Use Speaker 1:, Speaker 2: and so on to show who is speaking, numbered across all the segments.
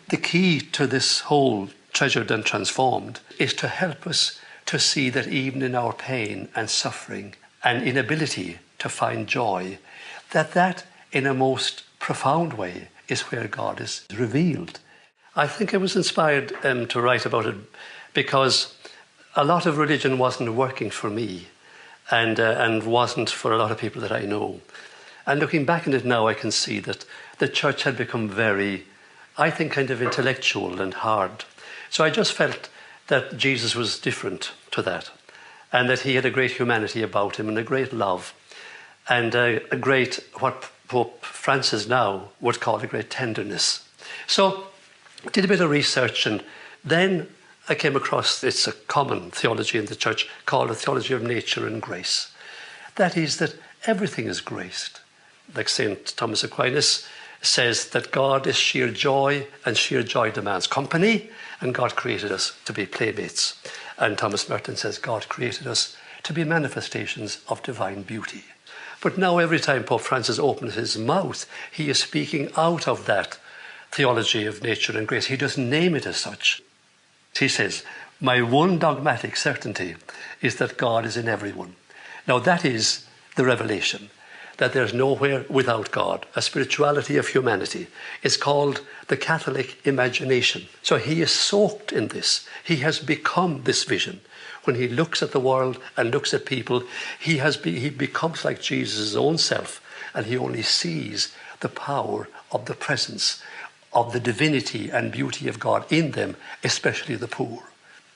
Speaker 1: The key to this whole treasured and transformed is to help us to see that even in our pain and suffering and inability to find joy, that in a most profound way is where God is revealed. I think I was inspired to write about it because a lot of religion wasn't working for me and wasn't for a lot of people that I know. And looking back on it now, I can see that the church had become very, I think, kind of intellectual and hard. So I just felt that Jesus was different to that, and that he had a great humanity about him and a great love and a great, what Pope Francis now would call a great tenderness. So I did a bit of research, and then I came across, it's a common theology in the church called the theology of nature and grace. That is that everything is graced. Like St. Thomas Aquinas says that God is sheer joy, and sheer joy demands company, and God created us to be playmates. And Thomas Merton says God created us to be manifestations of divine beauty. But now every time Pope Francis opens his mouth, he is speaking out of that theology of nature and grace. He doesn't name it as such. He says, my one dogmatic certainty is that God is in everyone. Now that is the revelation, that there's nowhere without God, a spirituality of humanity. It's called the Catholic imagination. So he is soaked in this. He has become this vision. When he looks at the world and looks at people, he becomes like Jesus' own self, and he only sees the power of the presence of the divinity and beauty of God in them, especially the poor.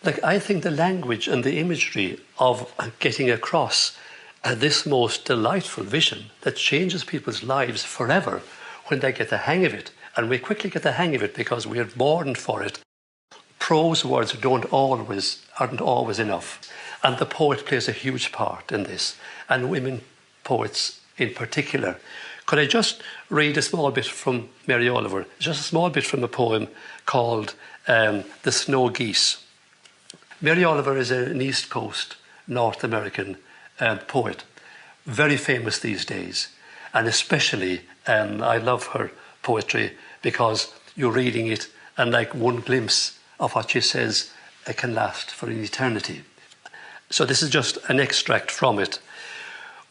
Speaker 1: Like, I think the language and the imagery of getting across this most delightful vision that changes people's lives forever when they get the hang of it, and we quickly get the hang of it because we are born for it. Prose words aren't always enough, and the poet plays a huge part in this, and women poets in particular. Could I just read a small bit from Mary Oliver? Just a small bit from a poem called The Snow Geese. Mary Oliver is an East Coast North American poet, very famous these days, and especially I love her poetry because you're reading it and like one glimpse of what she says it can last for an eternity. So this is just an extract from it.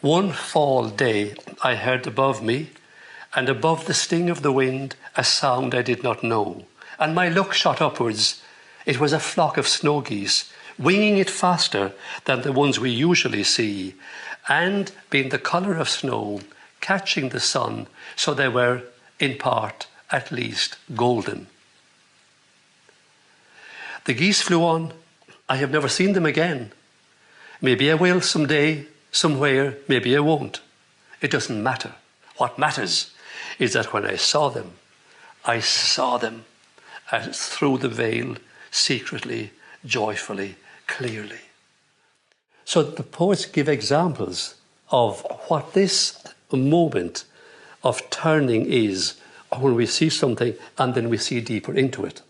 Speaker 1: One fall day I heard above me, and above the sting of the wind, a sound I did not know, and my look shot upwards. It was a flock of snow geese, winging it faster than the ones we usually see, and being the colour of snow, catching the sun, so they were, in part, at least, golden. The geese flew on. I have never seen them again. Maybe I will someday, somewhere, maybe I won't. It doesn't matter. What matters is that when I saw them as through the veil, secretly, joyfully, clearly. So the poets give examples of what this moment of turning is when we see something and then we see deeper into it.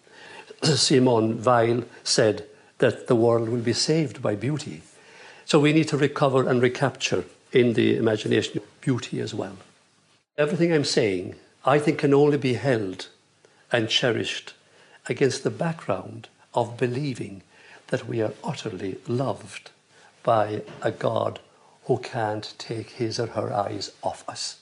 Speaker 1: Simone Weil said that the world will be saved by beauty. So we need to recover and recapture in the imagination beauty as well. Everything I'm saying, I think, can only be held and cherished against the background of believing that we are utterly loved by a God who can't take his or her eyes off us.